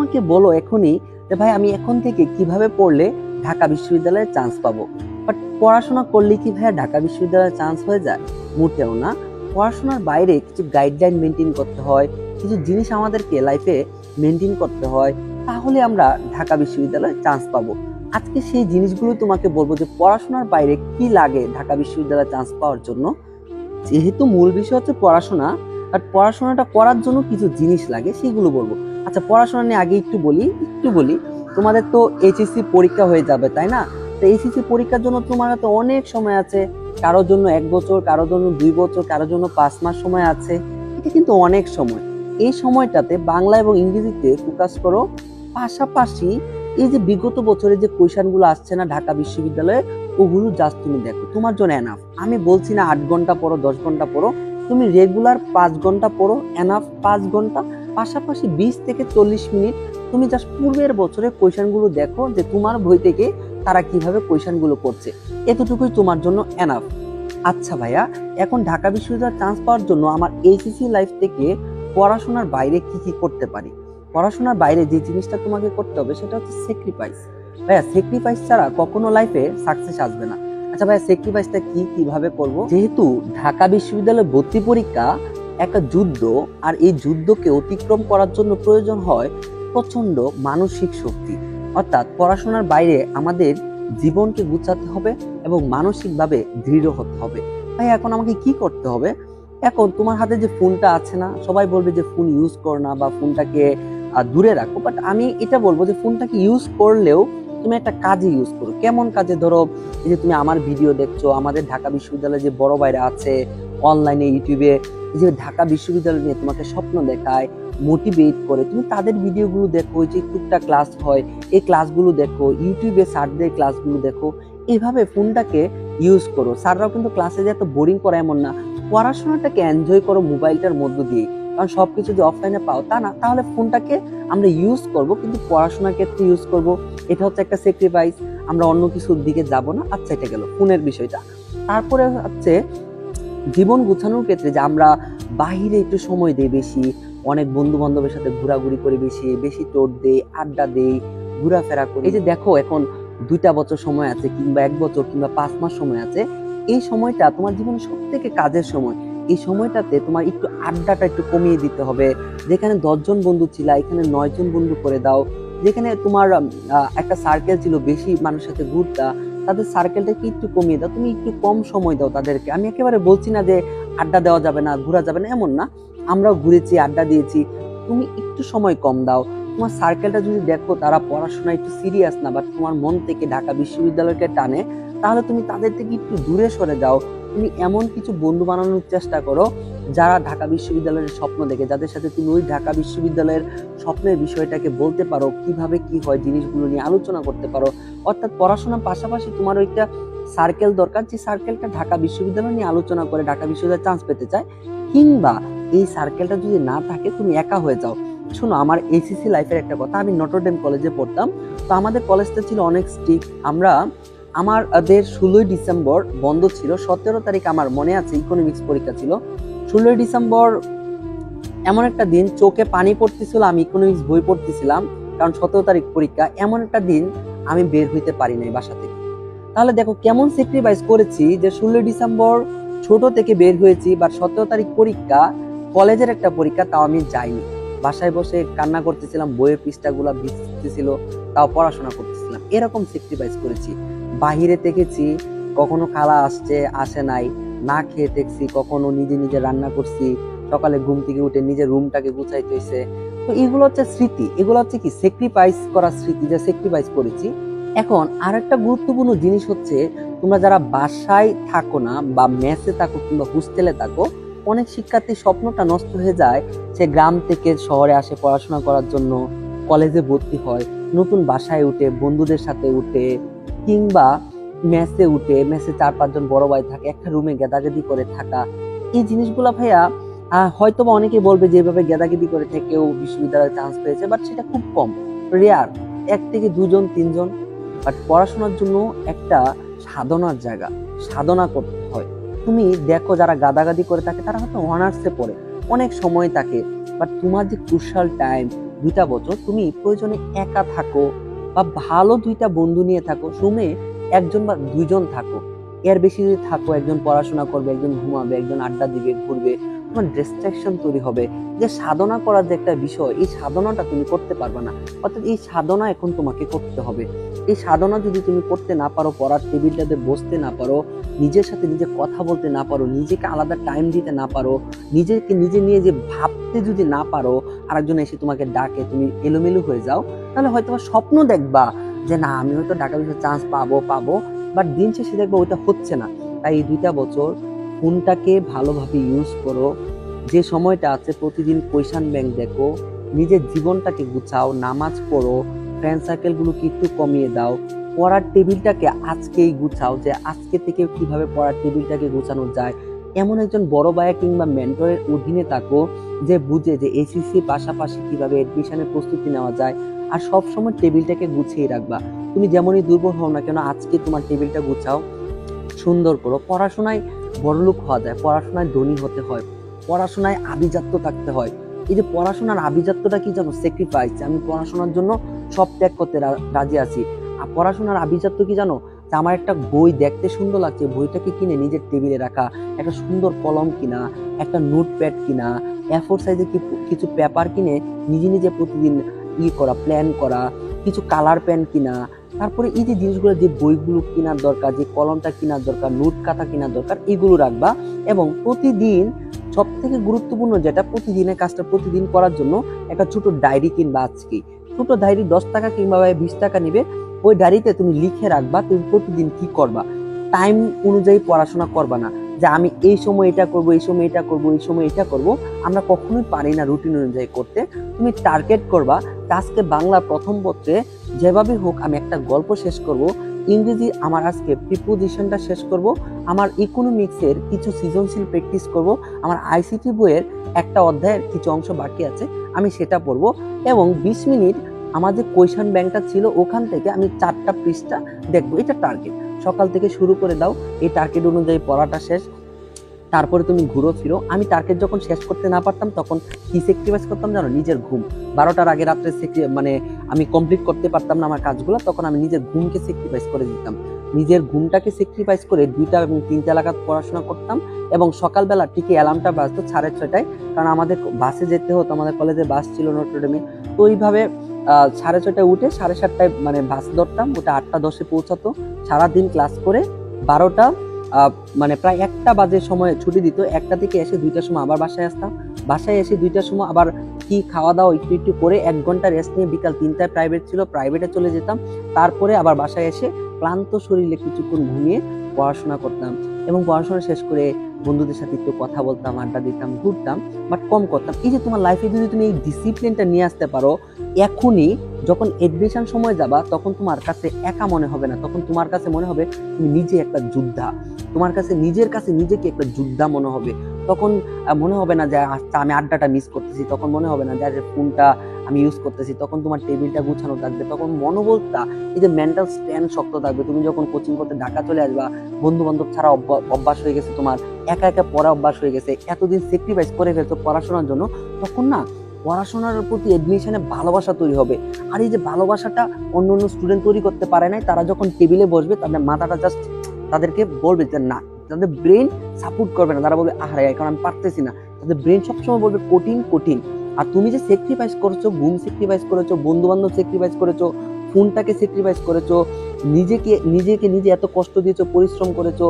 আমাকে বলো এখনই যে ভাই আমি এখন থেকে কিভাবে পড়লে ঢাকা বিশ্ববিদ্যালয়ে চান্স পাবো। বাট পড়াশোনা করলে কি ভাইয়া ঢাকা বিশ্ববিদ্যালয়ে চান্স হয়ে যায়? মোটেও না। পড়াশোনার বাইরে কিছু গাইডলাইন মেনটেন করতে হয়, কিছু জিনিস আমাদেরকে লাইফে মেনটেন করতে হয়, তাহলে আমরা ঢাকা বিশ্ববিদ্যালয়ে চান্স পাবো। আজকে সেই জিনিসগুলো তোমাকে বলবো যে পড়াশোনার বাইরে কি লাগে ঢাকা বিশ্ববিদ্যালয়ে চান্স পাওয়ার জন্য। যেহেতু মূল বিষয় হচ্ছে পড়াশোনা, আর পড়াশোনাটা করার জন্য কিছু জিনিস লাগে সেগুলো বলবো। আচ্ছা, পড়াশোনা নিয়ে আগে একটু বলি। তোমাদের তো এইচএসসি পরীক্ষা হয়ে যাবে, তাই না? তো এইচএসসি পরীক্ষার জন্য তোমার হাতে অনেক সময় আছে। কারোর জন্য 1 বছর, কারোর জন্য 2 বছর, কারোর জন্য 5 মাস সময় আছে। এটা কিন্তু অনেক সময়। এই সময়টাতে বাংলা এবং ইংরেজিতে ফোকাস করো। পাশাপাশি এই যে বিগত বছরে যে কোয়েশ্চেনগুলো আসছে না ঢাকা বিশ্ববিদ্যালয়ে, ওগুলো জাস্ট তুমি দেখো, তোমার জন্য এনাফ। আমি বলছি না 8 ঘন্টা পড়ো, 10 ঘন্টা পড়ো, তুমি রেগুলার 5 ঘন্টা পড়ো, এনাফ 5 ঘন্টা। পাশাপাশি 20 থেকে 40 মিনিট তুমি জাস্ট পূর্বের বছরের কোয়েশ্চেনগুলো দেখো যে তোমার বই থেকে তারা কিভাবে কোয়েশ্চেনগুলো করছে। এতটুকুই তোমার জন্য এনাফ। আচ্ছা ভাইয়া, এখন ঢাকা বিশ্ববিদ্যালয়ে চান্স পাওয়ার জন্য আমার এইচএসসি লাইফ থেকে পড়াশোনার বাইরে কি কি করতে পারি? পড়াশোনার বাইরে যে জিনিসটা তোমাকে করতে হবে সেটা হচ্ছে স্যাক্রিফাইস। ভাইয়া, স্যাক্রিফাইস ছাড়া কখনো লাইফে সাকসেস আসবে না। আচ্ছা ভাইয়া, স্যাক্রিফাইসটা কিভাবে করব? যেহেতু ঢাকা বিশ্ববিদ্যালয়ে ভর্তি পরীক্ষা একটা যুদ্ধ, আর এই যুদ্ধকে অতিক্রম করার জন্য প্রয়োজন হয় প্রচন্ড মানসিক শক্তি। অর্থাৎ পড়াশোনার বাইরে আমাদের জীবনকে গুছাতে হবে এবং মানসিকভাবে দৃঢ় হতে হবে। ভাই, এখন আমাকে কি করতে হবে? এখন তোমার হাতে যে ফোনটা আছে না, সবাই বলবে যে ফোন ইউজ করো না বা ফোনটাকে দূরে রাখো, বাট আমি এটা বলবো যে ফোনটাকে ইউজ করলেও তুমি একটা কাজে ইউজ করো। কেমন কাজে? ধরো, এই যে তুমি আমার ভিডিও দেখছো, আমাদের ঢাকা বিশ্ববিদ্যালয়ে যে বড় ভাইরা আছে অনলাইনে, ইউটিউবে, যে ঢাকা বিশ্ববিদ্যালয় নিয়ে তোমাকে স্বপ্ন দেখায়, মোটিভেট করে, তুমি তাদের ভিডিওগুলো দেখো। যে টুকটাক ক্লাস হয়, এই ক্লাসগুলো দেখো, ইউটিউবে স্যারদের ক্লাসগুলো দেখো। এইভাবে ফোনটাকে ইউজ করো। স্যাররাও কিন্তু ক্লাসে যে এত বোরিং করে এমন না, পড়াশোনাটাকে এনজয় করো মোবাইলটার মধ্য দিয়ে। কারণ সবকিছু যে অফলাইনে পাও তা না। তাহলে ফোনটাকে আমরা ইউজ করব, কিন্তু পড়াশোনার ক্ষেত্রে ইউজ করব। এটা হচ্ছে একটা স্যাক্রিফাইস। আমরা অন্য কিছুর দিকে যাব না। আচ্ছা, এটা গেল ফোনের বিষয়টা। তারপরে হচ্ছে জীবন গুছানোর ক্ষেত্রে যে আমরা বাহিরে একটু সময় দেই বেশি, অনেক বন্ধু বান্ধবের সাথে ঘোরাঘুরি করি, বেশি টোট দেই, আড্ডা দেই, ঘোরাফেরা করি। এই যে দেখো, এখন 2টা বছর সময় আছে, কিংবা 1 বছর, কিংবা 5 মাস সময় আছে। এই সময়টা তোমার জীবনে সব থেকে কাজের সময়। এই সময়টাতে তোমার একটু আড্ডাটা একটু কমিয়ে দিতে হবে। যেখানে 10 জন বন্ধু ছিল, এখানে 9 জন বন্ধু করে দাও। যেখানে তোমার একটা সার্কেল ছিল, বেশি মানুষের সাথে ঘুরতা, তাদের সার্কেলটাকে একটু কমিয়ে দাও। তুমি একটু কম সময় দাও তাদেরকে। আমি একেবারে বলছি না যে আড্ডা দেওয়া যাবে না, ঘোরা যাবে না, এমন না। আমরাও ঘুরেছি, আড্ডা দিয়েছি। তুমি একটু সময় কম দাও। তোমার সার্কেলটা যদি দেখো তারা পড়াশোনায় একটু সিরিয়াস না, বাট তোমার মন থেকে ঢাকা বিশ্ববিদ্যালয়কে টানে, তাহলে তুমি তাদের থেকে একটু দূরে সরে যাও। তুমি এমন কিছু বন্ধু বানানোর চেষ্টা করো যারা ঢাকা বিশ্ববিদ্যালয়ের স্বপ্ন দেখে, যাদের সাথে তুমি ওই ঢাকা বিশ্ববিদ্যালয়ের স্বপ্নের বিষয়টাকে বলতে পারো, কিভাবে কি হয় জিনিসগুলো নিয়ে আলোচনা করতে পারো। অর্থাৎ পড়াশোনার পাশাপাশি তোমার একটা সার্কেল দরকার, যে সার্কেলটা ঢাকা বিশ্ববিদ্যালয় নিয়ে আলোচনা করে ঢাকা বিশ্ববিদ্যালয়ে চান্স পেতে চায়। কিংবা এই সার্কেলটা যদি না থাকে, তুমি একা হয়ে যাও। শোনো, আমার এইচএসসি লাইফের একটা কথা। আমি নটরডেম কলেজে পড়তাম। তো আমাদের কলেজটা ছিল অনেক স্ট্রিক্ট। আমাদের 16ই ডিসেম্বর বন্ধ ছিল। 17 তারিখ আমার মনে আছে ইকোনমিক্স পরীক্ষা ছিল। 16ই ডিসেম্বর এমন একটা দিন, চোখে পানি পড়তেছিল, আমি ইকোনমিক্স বই পড়তেছিলাম, কারণ 17 তারিখ পরীক্ষা। এমন একটা দিন আমি বের হইতে পারি নাই বাসা থেকে। তাহলে দেখো কেমন স্যাক্রিফাইস করেছি, যে 16 ডিসেম্বর ছোট থেকে বের হয়েছি, বা 17 তারিখ পরীক্ষা, কলেজের একটা পরীক্ষা, তাও আমি যাইনি। বাসায় বসে কান্না করতেছিলাম, বইয়ের পৃষ্ঠাগুলা ভিজতেছিল, তাও পড়াশোনা করতেছিলাম। এরকম স্যাক্রিফাইস করেছি। বাহিরে দেখেছি, কখনো খালা আসে নাই, না খেয়ে দেখছি, কখনো নিজে রান্না করছি, সকালে ঘুম থেকে উঠে নিজের রুমটাকে গুছাইতে হয়েছে। তো এগুলো হচ্ছে স্মৃতি, এগুলো হচ্ছে কি স্যাক্রিফাইস করার স্মৃতি, যে স্যাক্রিফাইস করেছি। এখন আর একটা গুরুত্বপূর্ণ জিনিস হচ্ছে, তোমরা যারা বাসায় থাকো না, বা মেসে থাকো, কিংবা হোস্টেলে থাকো, অনেক শিক্ষার্থীর স্বপ্নটা নষ্ট হয়ে যায়। সে গ্রাম থেকে শহরে আসে পড়াশোনা করার জন্য, কলেজে ভর্তি হয়, নতুন বাসায় উঠে, বন্ধুদের সাথে উঠে, কিংবা মেসে উঠে, মেসে 4-5 জন বড় ভাই থাকে, একটা রুমে গেদাগেদি করে থাকা। এই জিনিসগুলা ভাইয়া, হয়তো বা অনেকে বলবে যে এভাবে গেদাগেদি করে থেকেও বিশ্ববিদ্যালয়ে চান্স পেয়েছে, বাট সেটা খুব কম, রেয়ার, 1 থেকে 2 জন 3 জন। বাট পড়াশোনার জন্য একটা সাধনার জায়গা, সাধনা করতে হয়। তুমি দেখো, যারা গাদাগাদি করে থাকে তারা হয়তো অনার্সে পড়ে, অনেক সময় থাকে, বাট তোমার যে ক্রুশাল টাইম, 2টা বছর তুমি প্রয়োজনে একা থাকো বা ভালো 2টা বন্ধু নিয়ে থাকো, রুমে 1জন বা 2জন থাকো। এর বেশি যদি থাকো, একজন পড়াশোনা করবে, একজন ঘুমাবে, একজন আড্ডা দিবে, ঘুরবে, তোমার ডিস্ট্রাকশন তৈরি হবে। যে সাধনা করার যে একটা বিষয়, এই সাধনাটা তুমি করতে পারবে না। অর্থাৎ এই সাধনা এখন তোমাকে করতে হবে। এই সাধনা যদি তুমি করতে না পারো, পড়ার টেবিলটাতে বসতে না পারো, নিজের সাথে নিজে কথা বলতে না পারো, নিজেকে আলাদা টাইম দিতে না পারো, নিজেকে নিজে নিয়ে যে ভাবতে যদি না পারো, আরেকজন এসে তোমাকে ডাকে, তুমি এলোমেলো হয়ে যাও, তাহলে হয়তো স্বপ্ন দেখবা যে না আমি হয়তো ঢাকা বিশ্ববিদ্যালয়ে চান্স পাবো, বাট দিন শেষে দেখবো ওইটা হচ্ছে না। তাই এই 2টা বছর ফোনটাকে ভালোভাবে ইউজ করো। যে সময়টা আছে প্রতিদিন কোয়েশ্চন ব্যাংক দেখো, নিজের জীবনটাকে গুছাও, নামাজ পড়ো, ফ্রেন্ড সার্কেলগুলোকে একটু কমিয়ে দাও, পড়ার টেবিলটাকে আজকেই গুছাও, যে আজকে থেকে কিভাবে পড়ার টেবিলটাকে গুছানো যায়। এমন একজন বড় ভাইয়া কিংবা মেন্টরের অধীনে থাকো যে বুঝে যে এসিসি পাশাপাশি কিভাবে এডমিশনের প্রস্তুতি নেওয়া যায়। আর সবসময় টেবিলটাকে গুছিয়ে রাখবা। তুমি যেমনই দুর্বল হও না কেন, আজকে তোমার টেবিলটা গুছাও, সুন্দর করো। পড়াশোনায় বড়লোক হওয়া যায়, পড়াশোনায় ধনী হতে হয়, পড়াশোনায় আভিজাত্য থাকতে হয়। এই যে পড়াশোনার আভিজাত্যটা কি জানো? স্যাক্রিফাইস। আমি পড়াশোনার জন্য সব ত্যাগ করতে রাজি আছি। আর পড়াশোনার আভিজাত্য কি জানো? যে আমার একটা বই দেখতে সুন্দর লাগছে, বইটাকে কিনে নিজের টেবিলে রাখা, একটা সুন্দর কলম কিনা, একটা নোটপ্যাড কিনা, A4 সাইজের কিছু পেপার কিনে নিজে নিজে প্রতিদিন করা, প্ল্যান করা, কিছু কালার পেন কিনা, তারপরে এই যে জিনিসগুলো, যে বইগুলো কেনার দরকার, যে কলমটা কেনার দরকার, নোট খাতা কেনার দরকার, এগুলো রাখবা। এবং প্রতিদিন সব থেকে গুরুত্বপূর্ণ যেটা, প্রতিদিনের কাজটা প্রতিদিন করার জন্য একটা ছোট ডায়েরি কিনবা। আজকে ছোট ডায়েরি 10 টাকা কিংবা 20 টাকা নিবে, ওই ডায়েরিতে তুমি লিখে রাখবা তুমি প্রতিদিন কি করবা। টাইম অনুযায়ী পড়াশোনা করবা না, যে আমি এই সময় এটা করব, এই সময় এটা করব, এই সময় এটা করব। আমরা কখনোই পারি না রুটিন অনুযায়ী করতে। তুমি টার্গেট করবা, আজকে বাংলা প্রথম পত্রে যেভাবে হোক আমি একটা গল্প শেষ করব, ইংরেজি আমার আজকে প্রিপোজিশনটা শেষ করব, আমার ইকোনমিক্সের কিছু সৃজনশীল প্র্যাকটিস করব, আমার আইসিটি বইয়ের একটা অধ্যায়ের কিছু অংশ বাকি আছে আমি সেটা পড়ব, এবং 20 মিনিট আমার যে কোয়েশ্চন ব্যাংকটা ছিল ওখান থেকে আমি 4টা পৃষ্ঠা দেখবো। এটা টার্গেট। সকাল থেকে শুরু করে দাও, এই টার্গেট অনুযায়ী পড়াটা শেষ, তারপরে তুমি ঘুরো ফিরো। আমি টার্গেট যখন শেষ করতে না পারতাম তখন কি স্যাক্রিফাইস করতাম জানো? নিজের ঘুম। 12টার আগে রাত্রে মানে আমি কমপ্লিট করতে পারতাম না আমার কাজগুলো, তখন আমি নিজের ঘুমকে স্যাক্রিফাইস করে দিতাম। নিজের ঘুমটাকে স্যাক্রিফাইস করে 2টা এবং 3টা লাগাত পড়াশোনা করতাম। এবং সকালবেলা ঠিকই অ্যালার্মটা বাজতো 6:30টায়, কারণ আমাদের বাসে যেতে হতো, আমাদের কলেজে বাস ছিল নটরডেমে। তো ওইভাবে 6:30টায় উঠে 7:30টায় মানে বাস ধরতাম, ওটা 8:10-এ পৌঁছাতো। সারাদিন ক্লাস করে 12টা মানে প্রায় 1টা বাজে সময় ছুটি দিত। 1টা থেকে এসে 2টার সময় আবার বাসায় আসতাম। বাসায় এসে 2টার সময় আবার কি খাওয়া দাওয়া একটু একটু করে 1 ঘন্টা রেস্ট নিয়ে বিকাল 3টায় প্রাইভেট ছিল, প্রাইভেটে চলে যেতাম। তারপরে আবার বাসায় এসে ক্লান্ত শরীরে কিছুক্ষণ ঘুমিয়ে পড়াশোনা করতাম, এবং পড়াশোনা শেষ করে বন্ধুদের সাথে একটু কথা বলতাম, আড্ডা দিতাম, ঘুরতাম, বাট কম করতাম। এই যে তোমার লাইফে যদি তুমি এই ডিসিপ্লিনটা নিয়ে আসতে পারো, এখনই যখন এডমিশন সময় যাবা তখন তোমার কাছে একা মনে হবে না, তখন তোমার কাছে মনে হবে তুমি নিজে একটা যোদ্ধা। তোমার কাছে নিজের কাছে নিজেকে একটা যোদ্ধা মনে হবে। তখন মনে হবে না যে আচ্ছা আমি আড্ডাটা মিস করতেছি, তখন মনে হবে না যে ফোনটা আমি ইউজ করতেছি, তখন তোমার টেবিলটা গুছানো থাকবে, তখন মনোবলটা, এই যে মেন্টাল স্ট্যান্ড শক্ত থাকবে। তুমি যখন কোচিং করতে ঢাকা চলে আসবা, বন্ধু বান্ধব ছাড়া অভ্যাস হয়ে গেছে তোমার, একা একা পড়া অভ্যাস হয়ে গেছে, এতদিন স্যাক্রিফাইস করে ফেলছো পড়াশোনার জন্য, তখন না পড়াশোনার প্রতি এডমিশনে ভালোবাসা তৈরি হবে। আর এই যে ভালোবাসাটা অন্য অন্য স্টুডেন্ট তৈরি করতে পারে নাই, তারা যখন টেবিলে বসবে তাদের মাথাটা জাস্ট তাদেরকে বলবে যে না, তাদের ব্রেন সাপোর্ট করবে না, তারা বলবে আরে এখন আমি পারতেছি না, তাদের ব্রেন সবসময় বলবে কঠিন কঠিন। আর তুমি যে স্যাক্রিফাইস করেছো, ঘুম স্যাক্রিফাইস করেছো, বন্ধু বান্ধব স্যাক্রিফাইস করেছো, ফোনটাকে স্যাক্রিফাইস করেছো, নিজেকে নিজে এত কষ্ট দিয়েছো, পরিশ্রম করেছো,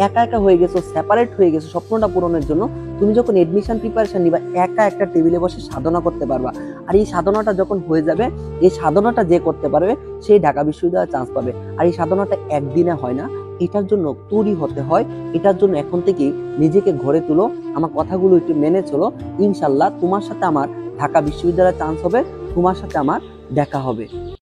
একা একা হয়ে গেছো, সেপারেট হয়ে গেছো স্বপ্নটা পূরণের জন্য, তুমি যখন এডমিশন প্রিপারেশন নিবা একা একটা টেবিলে বসে সাধনা করতে পারবা। আর এই সাধনাটা যখন হয়ে যাবে, এই সাধনাটা যে করতে পারবে সেই ঢাকা বিশ্ববিদ্যালয়ে চান্স পাবে। আর এই সাধনাটা একদিনে হয় না, এটার জন্য তৈরি হতে হয়। এটার জন্য এখন থেকে নিজেকে গড়ে তুলো, আমার কথাগুলো একটু মেনে চলো। ইনশাল্লাহ তোমার সাথে আমার ঢাকা বিশ্ববিদ্যালয়ে চান্স হবে, তোমার সাথে আমার দেখা হবে।